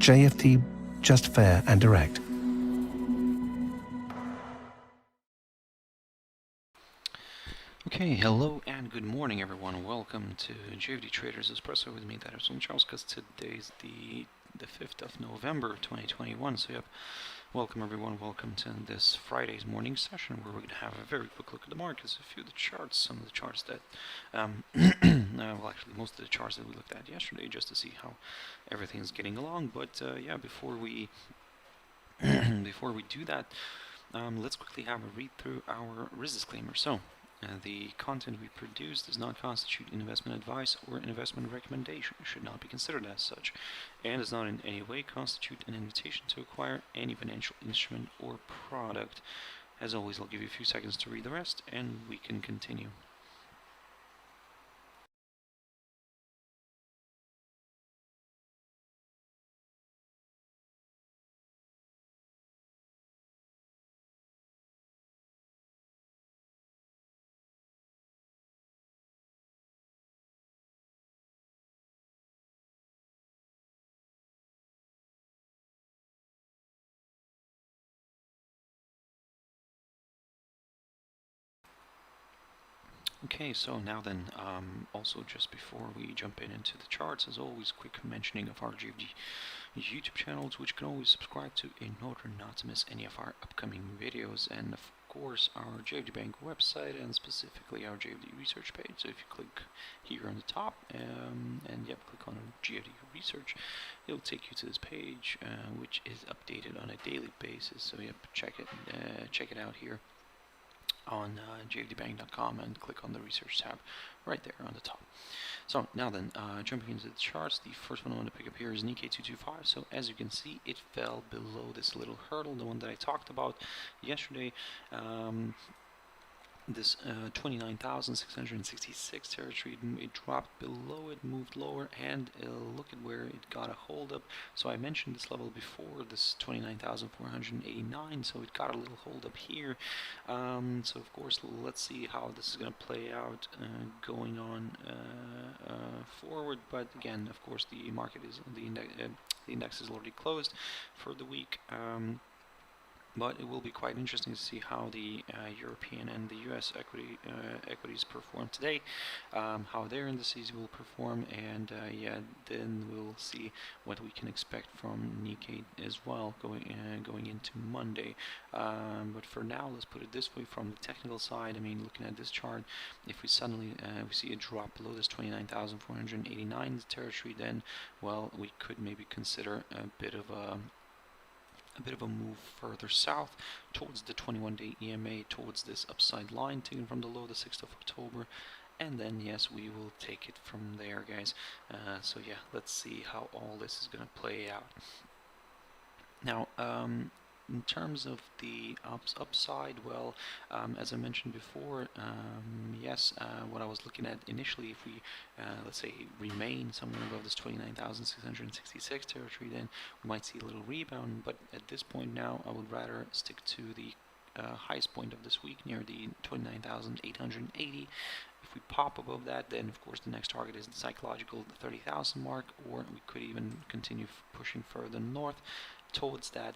JFD, just fair and direct. Okay, hello and good morning everyone. Welcome to JFD Traders Espresso with me, Darius Anucauskas. Today's the 5th of November 2021. So yep, welcome everyone. Welcome to this Friday's morning session where we're going to have a very quick look at the markets, a few of the charts, some of the charts that, well actually most of the charts that we looked at yesterday just to see how everything's getting along. But yeah, before we do that, let's quickly have a read through our risk disclaimer. So, the content we produce does not constitute investment advice or investment recommendation, should not be considered as such, and does not in any way constitute an invitation to acquire any financial instrument or product. As always, I'll give you a few seconds to read the rest, and we can continue. Okay, so now then, also just before we jump into the charts, as always, quick mentioning of our JFD YouTube channels, which you can always subscribe to in order not to miss any of our upcoming videos, and of course our JFD Bank website and specifically our JFD Research page. So if you click here on the top and yep, click on JFD Research, it'll take you to this page, which is updated on a daily basis. So yep, check it out here on jfdbank.com and click on the research tab right there on the top. So now then, jumping into the charts, the first one I want to pick up here is Nikkei 225. So as you can see, it fell below this little hurdle, the one that I talked about yesterday. This 29,666 territory, it dropped below it, moved lower, and look at where it got a hold up. So I mentioned this level before, this 29,489, so it got a little hold up here. So of course, let's see how this is going to play out going on forward. But again, of course, the market is, the index is already closed for the week. But it will be quite interesting to see how the European and the US equities perform today, how their indices will perform, and yeah, then we'll see what we can expect from Nikkei as well going into Monday. But for now, let's put it this way: from the technical side, I mean, looking at this chart, if we suddenly we see a drop below this 29,489 territory, then well, we could maybe consider a bit of a move further south towards the 21-day EMA, towards this upside line taken from the low, the 6th of October, and then yes, we will take it from there, guys. So yeah, let's see how all this is going to play out. Now, in terms of the upside, well, as I mentioned before, yes, what I was looking at initially, if we, let's say, remain somewhere above this 29,666 territory, then we might see a little rebound, but at this point now, I would rather stick to the highest point of this week, near the 29,880. If we pop above that, then of course the next target is the psychological 30,000 mark, or we could even continue pushing further north towards that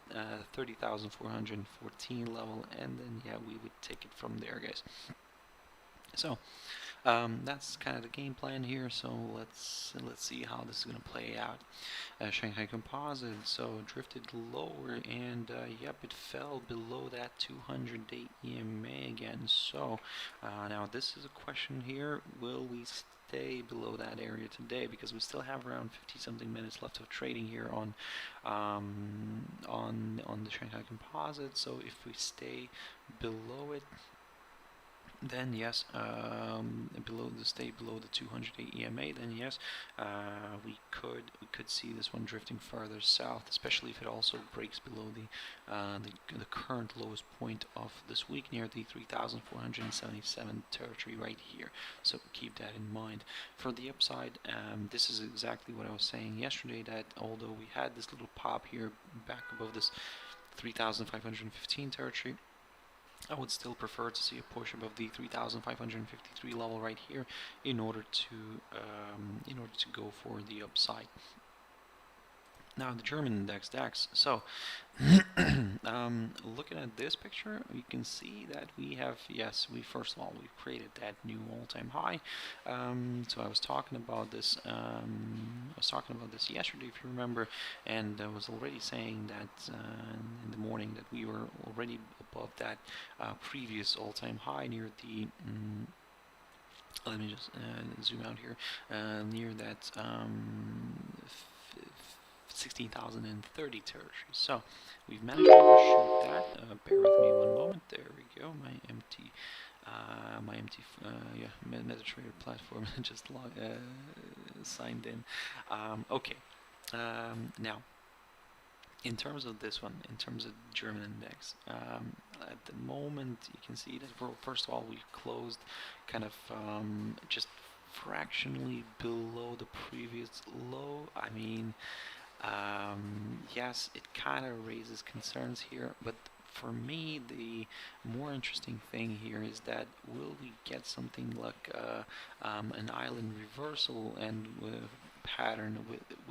30,414 level, and then yeah, we would take it from there, guys. So that's kind of the game plan here. So let's see how this is going to play out. Shanghai Composite so drifted lower, and yep, it fell below that 200-day EMA again. So now this is a question here: will we stay below that area today? Because we still have around 50-something minutes left of trading here on the Shanghai Composite. So if we stay below it, then yes, stay below the 200-day EMA, then yes, we could see this one drifting further south, especially if it also breaks below the current lowest point of this week, near the 3,477 territory right here. So keep that in mind. For the upside, this is exactly what I was saying yesterday, that although we had this little pop here back above this 3,515 territory, I would still prefer to see a push above the 3,553 level right here in order to go for the upside. Now the German index DAX. So looking at this picture, you can see that we have, yes, we first of all we created that new all-time high. So I was talking about this. Yesterday, if you remember, and I was already saying that in the morning that we were already above that previous all-time high near the. Let me just zoom out here, near that 16,030 territory. So we've managed to overshoot that. Bear with me one moment. There we go. My empty MetaTrader platform just signed in. Okay. Now, in terms of this one, in terms of German index, at the moment you can see that first of all we closed kind of just fractionally below the previous low. I mean, yes, it kind of raises concerns here, but for me the more interesting thing here is that will we get something like an island reversal and pattern,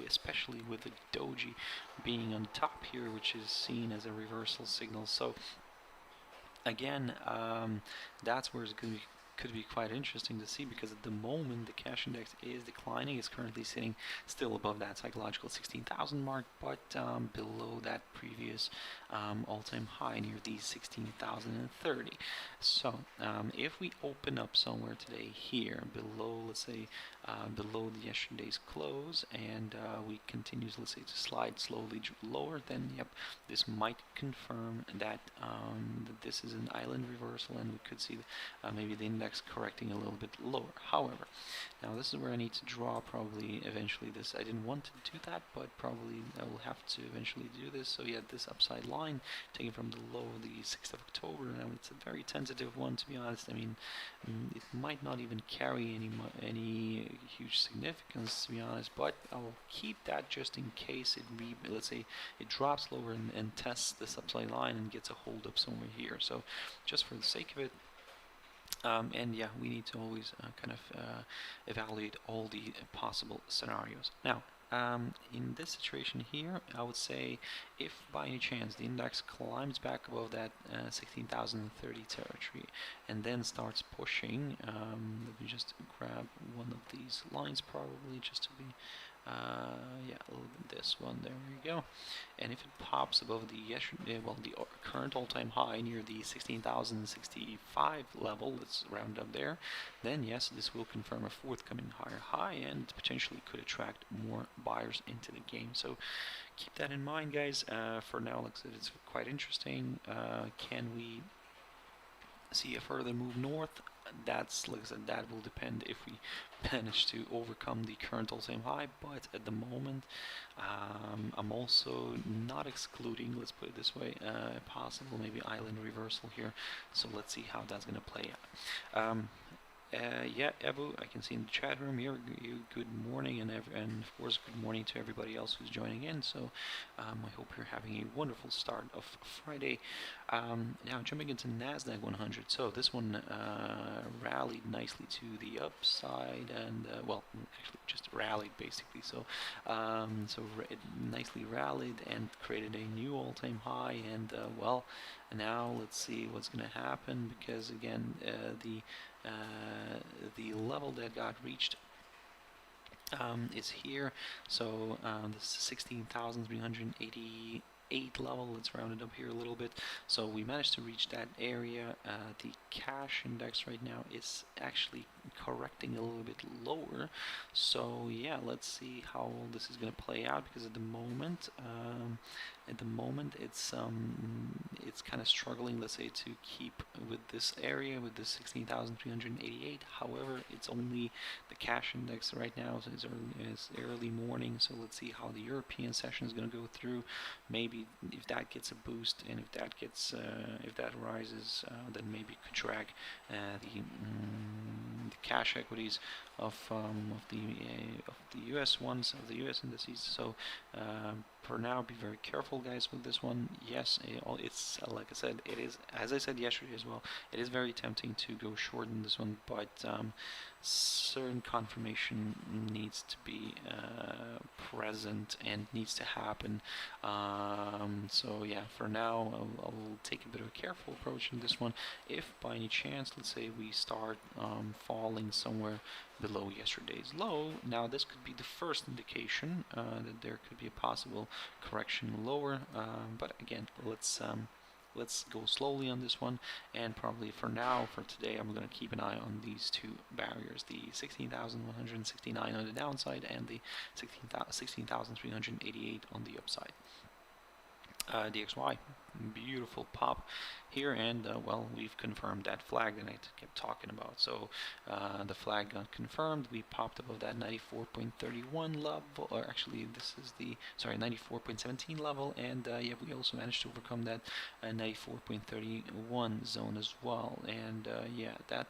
especially with the doji being on top here, which is seen as a reversal signal. So again, that's where it's going to be, could be quite interesting to see, because at the moment the cash index is declining. It's currently sitting still above that psychological 16,000 mark, but below that previous all-time high near the 16,030. So if we open up somewhere today here below, let's say below yesterday's close, and we continue, let's say, to slide slowly lower, then yep, this might confirm that, that this is an island reversal, and we could see maybe the index correcting a little bit lower. However, now this is where I need to draw probably eventually this. I didn't want to do that, but probably I will have to eventually do this. So yeah, this upside line taken from the low of the 6th of October. Now it's a very tentative one, to be honest. I mean, it might not even carry any huge significance, to be honest, but I'll keep that just in case it let's say it drops lower and tests this upside line and gets a hold up somewhere here. So just for the sake of it. And yeah, we need to always kind of evaluate all the possible scenarios. Now, in this situation here, I would say if by any chance the index climbs back above that 16,030 territory and then starts pushing, let me just grab one of these lines probably just to be yeah, this one, there we go. And if it pops above the the current all-time high near the 16,065 level, let's round up there, then yes, this will confirm a forthcoming higher high and potentially could attract more buyers into the game. So keep that in mind, guys. For now, like I said, it's quite interesting. Can we see a further move north? That's, like I said, that will depend if we manage to overcome the current all-time high, but at the moment I'm also not excluding, let's put it this way, a possible maybe island reversal here. So let's see how that's going to play out. Yeah, Ebu, I can see in the chat room here, good morning, and of course good morning to everybody else who's joining in. So I hope you're having a wonderful start of Friday. Now jumping into NASDAQ 100. So this one rallied nicely to the upside, and well, actually just rallied basically. So it nicely rallied and created a new all-time high, and well, now let's see what's going to happen, because again the level that got reached is here. So this is 16,388 level. Let's round it up here a little bit. So we managed to reach that area. The cash index right now is actually correcting a little bit lower. So yeah, let's see how this is going to play out, because at the moment it's kind of struggling, let's say, to keep with this area, with this 16,388. However, it's only the cash index right now, so it's early morning. So let's see how the European session is going to go through. Maybe if that gets a boost, and if that gets if that rises, then maybe it could drag the cash equities of the US ones, of the US indices. So for now, be very careful, guys, with this one. Yes, it's like I said, it is, as I said yesterday as well, it is very tempting to go short in this one, but certain confirmation needs to be present and needs to happen. So yeah, for now, I'll take a bit of a careful approach in this one. If by any chance, let's say we start falling somewhere below yesterday's low, now this could be the first indication that there could be a possible correction lower, but again, let's go slowly on this one, and probably for now, for today, I'm going to keep an eye on these two barriers, the 16,169 on the downside and the 16,388 on the upside. DXY, beautiful pop here, and well, we've confirmed that flag that I kept talking about. So the flag got confirmed. We popped above that 94.31 level, or actually this is the 94.17 level, and yeah, we also managed to overcome that 94.31 zone as well. And yeah, that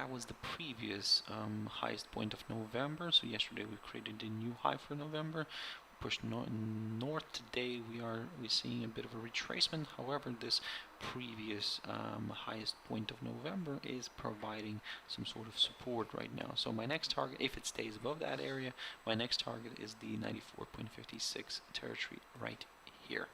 was the previous highest point of November. So yesterday we created a new high for November. Pushed north today. We're seeing a bit of a retracement. However, this previous highest point of November is providing some sort of support right now. So my next target, if it stays above that area, my next target is the 94.56 territory right here,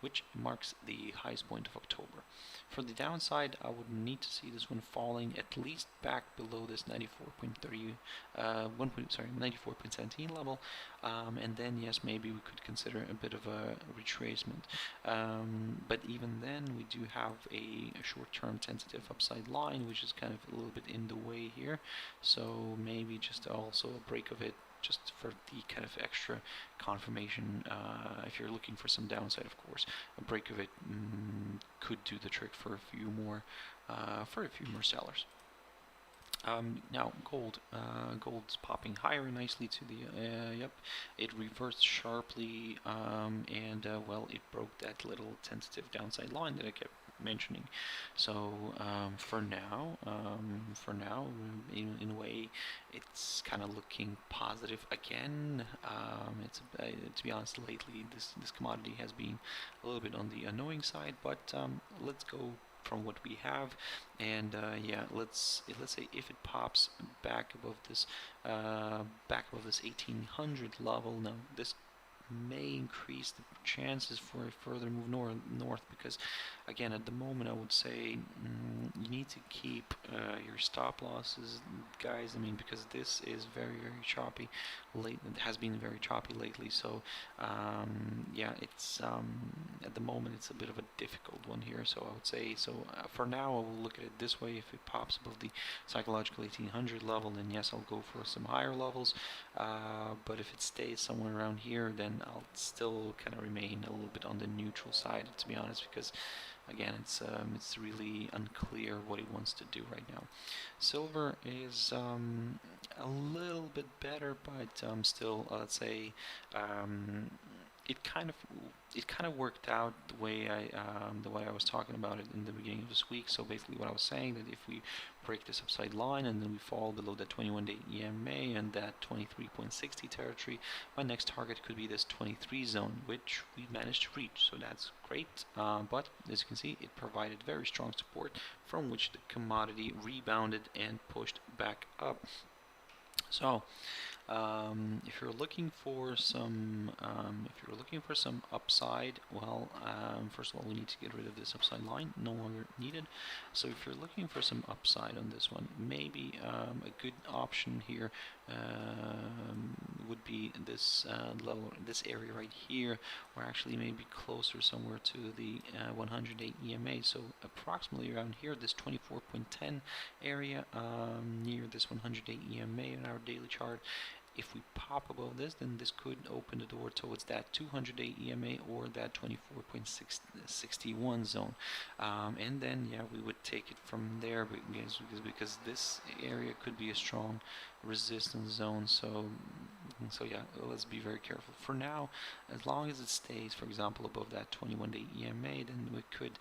which marks the highest point of October. For the downside, I would need to see this one falling at least back below this 94.17 level, and then yes, maybe we could consider a bit of a retracement. But even then, we do have a short-term tentative upside line, which is kind of a little bit in the way here. So maybe just also a break of it, just for the kind of extra confirmation. If you're looking for some downside, of course, a break of it could do the trick for a few more sellers. Now gold's popping higher nicely to the yep, it reversed sharply, and well, it broke that little tentative downside line that I kept mentioning. So for now, in a way, it's kind of looking positive again. It's to be honest, lately this commodity has been a little bit on the annoying side, but let's go from what we have, and yeah, let's say if it pops back above this 1800 level, now this may increase the chances for a further move north, because again, at the moment, I would say you need to keep your stop losses, guys. I mean, because this is very choppy. It has been very choppy lately. So yeah, it's at the moment it's a bit of a difficult one here. So I would say, for now, I will look at it this way. If it pops above the psychological 1800 level, then yes, I'll go for some higher levels. But if it stays somewhere around here, then I'll still kind of remain a little bit on the neutral side, to be honest, because again, it's really unclear what it wants to do right now. Silver is a little bit better, but still, let's say it kind of worked out the way I was talking about it in the beginning of this week. So basically, what I was saying, that if we break this upside line and then we fall below that 21-day EMA and that 23.60 territory, my next target could be this 23 zone, which we managed to reach. So that's great. But as you can see, it provided very strong support from which the commodity rebounded and pushed back up. So if you're looking for some upside, well, first of all, we need to get rid of this upside line, no longer needed. So if you're looking for some upside on this one, maybe a good option here would be this level, this area right here, or actually maybe closer somewhere to the 100-day EMA. So approximately around here, this 24.10 area, near this 100-day EMA in our daily chart. If we pop above this, then this could open the door towards that 200-day EMA or that 24.61 zone, and then yeah, we would take it from there, because this area could be a strong resistance zone. So yeah, let's be very careful. For now, as long as it stays, for example, above that 21-day EMA, then we could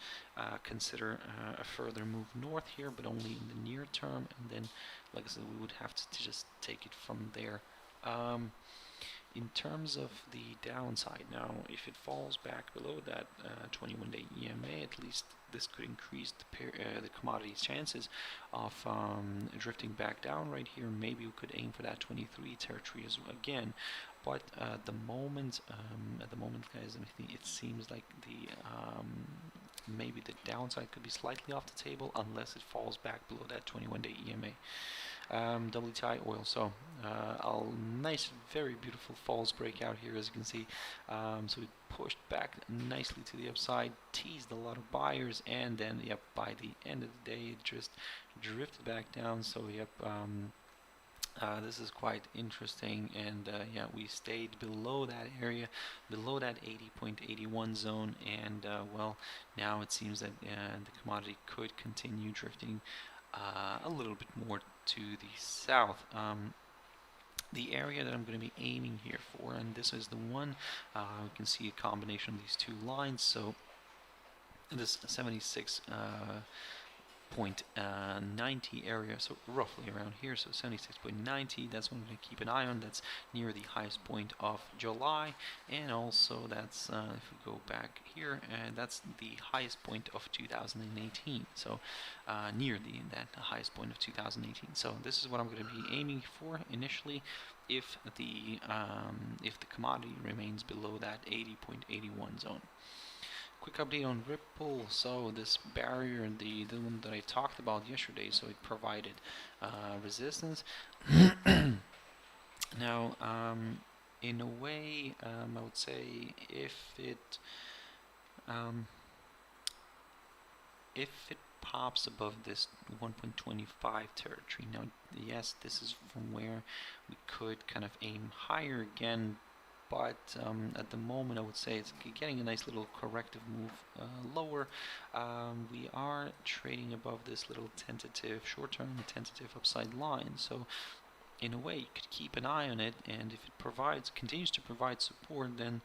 consider a further move north here, but only in the near term, and then, like I said, we would have to just take it from there In terms of the downside, now if it falls back below that 21-day EMA, at least this could increase the commodity's chances of drifting back down right here. Maybe we could aim for that 23 territory as well again. But at the moment, guys, I mean, it seems like the maybe the downside could be slightly off the table unless it falls back below that 21-day EMA. WTI oil, so a nice, very beautiful false breakout here, as you can see. So it pushed back nicely to the upside, teased a lot of buyers, and then yep, by the end of the day it just drifted back down. So yep, this is quite interesting, and yeah, we stayed below that area, below that 80.81 zone, and well, now it seems that the commodity could continue drifting a little bit more to the south. The area that I'm going to be aiming here for, and this is the one, we can see a combination of these two lines, so this 76.90 area, so roughly around here, so 76.90, that's what I'm going to keep an eye on. That's near the highest point of July, and also that's if we go back here, that's the highest point of 2018, so near that highest point of 2018. So this is what I'm going to be aiming for initially if the commodity remains below that 80.81 zone. Quick update on Ripple. So this barrier, the one that I talked about yesterday, so it provided resistance. Now, in a way, I would say if it pops above this 1.25 territory, now yes, this is from where we could kind of aim higher again. But at the moment, I would say it's getting a nice little corrective move lower. We are trading above this little tentative, short-term tentative upside line. So in a way, you could keep an eye on it, and if it continues to provide support, then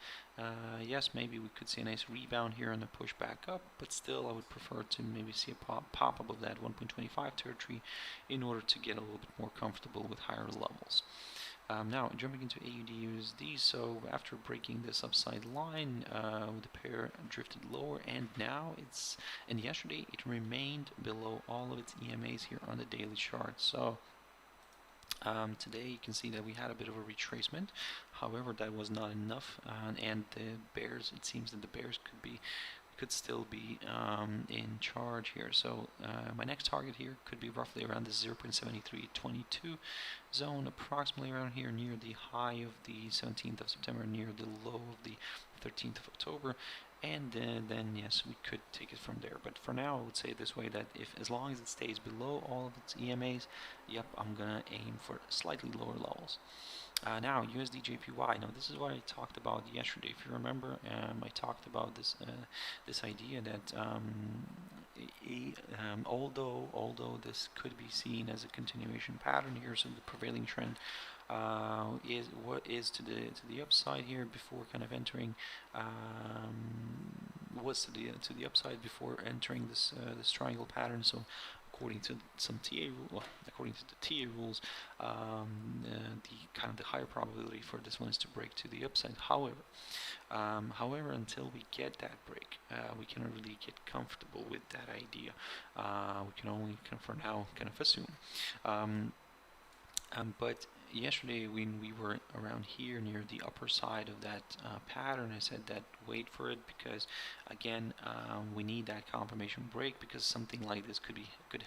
yes, maybe we could see a nice rebound here and a push back up. But still, I would prefer to maybe see a pop above that 1.25 territory in order to get a little bit more comfortable with higher levels. Now jumping into AUDUSD, so after breaking this upside line, the pair drifted lower, and yesterday it remained below all of its EMAs here on the daily chart. So today you can see that we had a bit of a retracement. However, that was not enough, and the bears, it seems that the bears could still be in charge here. So my next target here could be roughly around the 0.7322 zone, approximately around here near the high of the 17th of September, near the low of the 13th of October, and then yes, we could take it from there. But for now, I would say this way, that as long as it stays below all of its EMAs, yep, I'm gonna aim for slightly lower levels. Now USDJPY. Now this is what I talked about yesterday. If you remember, I talked about this idea that although this could be seen as a continuation pattern here, so the prevailing trend is to the upside here before kind of entering was to the upside before entering this triangle pattern. So according to some according to the TA rules, the higher probability for this one is to break to the upside. However, until we get that break, we cannot really get comfortable with that idea. We can only for now kind of assume. But yesterday, when we were around here near the upper side of that pattern, I said that wait for it, because again, we need that confirmation break, because something like this could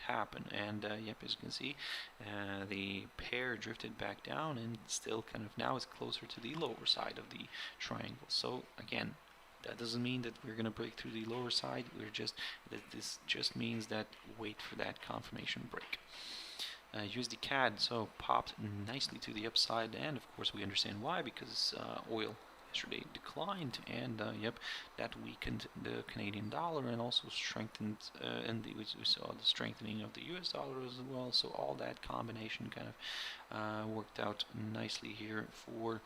happen. And yep, as you can see, the pair drifted back down, and still kind of now is closer to the lower side of the triangle. So again, that doesn't mean that we're going to break through the lower side. This just means that wait for that confirmation break. USD CAD, so popped nicely to the upside, and of course we understand why, because oil yesterday declined, and yep, that weakened the Canadian dollar and also strengthened, and we saw the strengthening of the US dollar as well. So all that combination kind of worked out nicely here for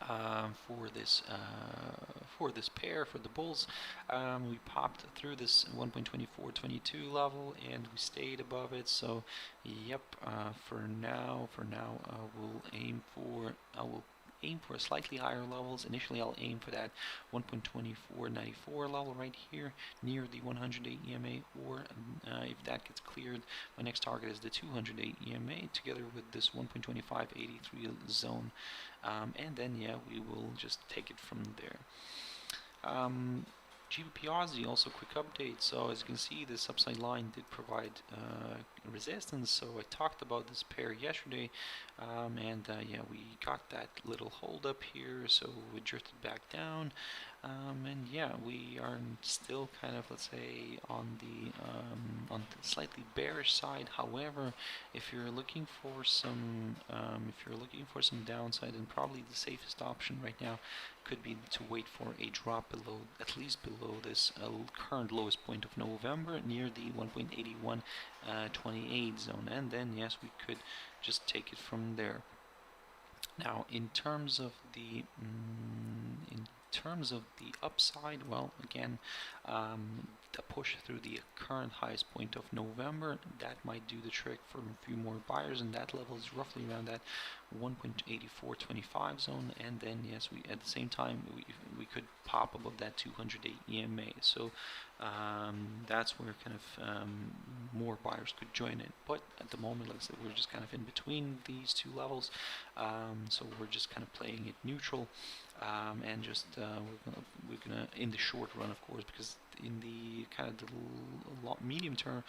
for this pair, for the bulls. We popped through this 1.2422 level and we stayed above it. So yep, for now I will aim for slightly higher levels. Initially I'll aim for that 1.2494 level right here near the 108 EMA, or if that gets cleared, my next target is the 208 EMA together with this 1.2583 zone, and then yeah, we will just take it from there. JPY also quick update. So as you can see, this upside line did provide resistance. So I talked about this pair yesterday, and yeah, we got that little hold up here. So we drifted back down, and yeah, we are still kind of, let's say, on the slightly bearish side. However, if you're looking for some downside, then probably the safest option right now could be to wait for a drop below, at least below this current lowest point of November near the 1.8128 zone, and then yes, we could just take it from there. Now, in terms of the upside, well, again, the push through the current highest point of November, that might do the trick for a few more buyers, and that level is roughly around that 1.8425 zone, and then yes, we at the same time we could pop above that 208 EMA. So that's where kind of more buyers could join in. But at the moment, like I said, we're just kind of in between these two levels, so we're just kind of playing it neutral, and just we're gonna in the short run, of course, because in the kind of the medium term,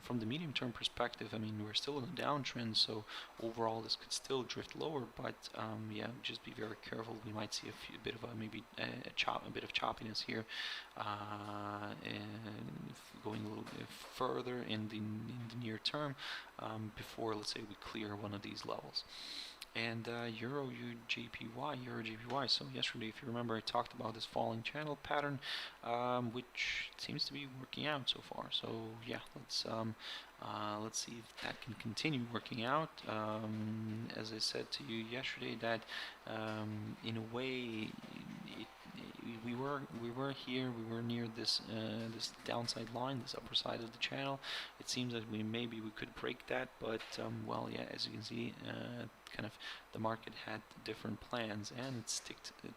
from the medium term perspective, I mean, we're still in a downtrend, so overall this could still drift lower, but yeah, just be very careful. We might see a bit of a maybe a bit of choppiness here, and going a little bit further in the near term, before, let's say, we clear one of these levels. And EURJPY. So yesterday, if you remember, I talked about this falling channel pattern, which seems to be working out so far. So yeah, let's see if that can continue working out. As I said to you yesterday, that in a way, we were here, we were near this this downside line, this upper side of the channel. It seems that maybe we could break that, but well, yeah, as you can see, kind of the market had different plans, and it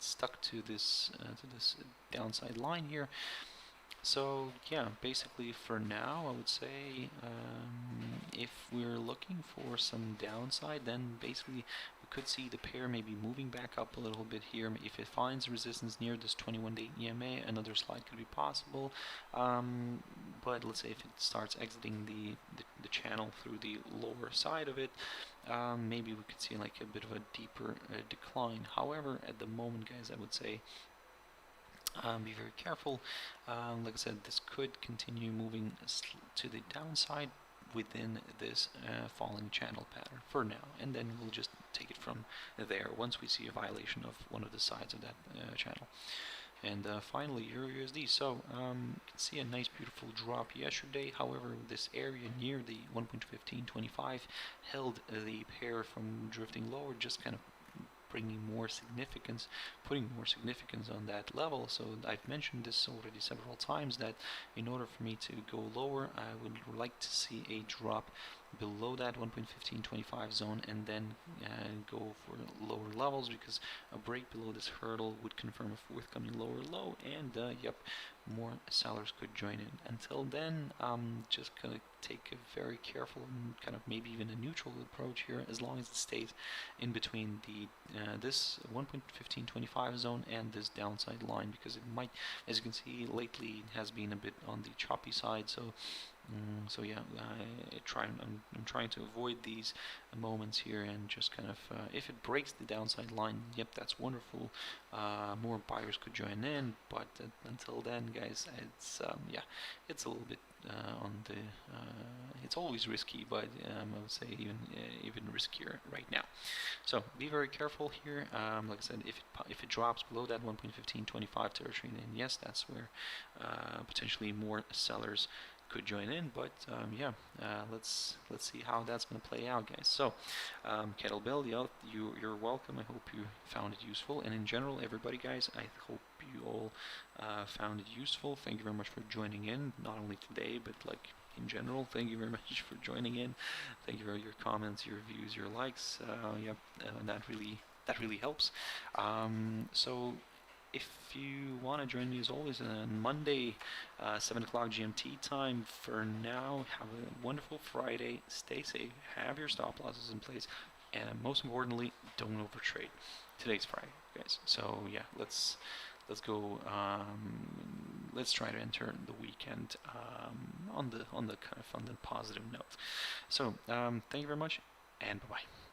stuck to this downside line here. So yeah, basically for now, I would say if we're looking for some downside, then basically we could see the pair maybe moving back up a little bit here. If it finds resistance near this 21-day EMA, another slide could be possible. But let's say if it starts exiting the channel through the lower side of it, maybe we could see like a bit of a deeper decline. However, at the moment, guys, I would say be very careful. Like I said, this could continue moving to the downside within this falling channel pattern for now, and then we'll just take it from there once we see a violation of one of the sides of that channel. And finally, EURUSD. So you can see a nice beautiful drop yesterday. However, this area near the 1.1525 held the pair from drifting lower, just kind of putting more significance on that level. So I've mentioned this already several times, that in order for me to go lower, I would like to see a drop below that 1.1525 zone, and then go for lower levels, because a break below this hurdle would confirm a forthcoming lower low, and yep, more sellers could join in. Until then, just gonna take a very careful and kind of maybe even a neutral approach here, as long as it stays in between the this 1.1525 zone and this downside line, because it might, as you can see, lately it has been a bit on the choppy side. So so yeah, I'm trying to avoid these moments here, and just kind of if it breaks the downside line, yep, that's wonderful. More buyers could join in, but until then, guys, it's yeah, it's a little bit on the it's always risky, but I would say even riskier right now. So be very careful here. Like I said, if it drops below that 1.1525 territory, then yes, that's where potentially more sellers could join in, but yeah, let's see how that's going to play out, guys. So Kettlebell, you're welcome. I hope you found it useful, and in general, everybody, guys, I hope you all found it useful. Thank you very much for joining in, not only today, but like in general. Thank you very much for joining in. Thank you for your comments, your views, your likes. That really helps. So if you want to join me as always on Monday, 7 o'clock GMT time, for now, have a wonderful Friday. Stay safe. Have your stop losses in place. And most importantly, don't overtrade. Today's Friday, guys. So yeah, let's go. Let's try to enter the weekend on the kind of on the positive note. So thank you very much, and bye bye.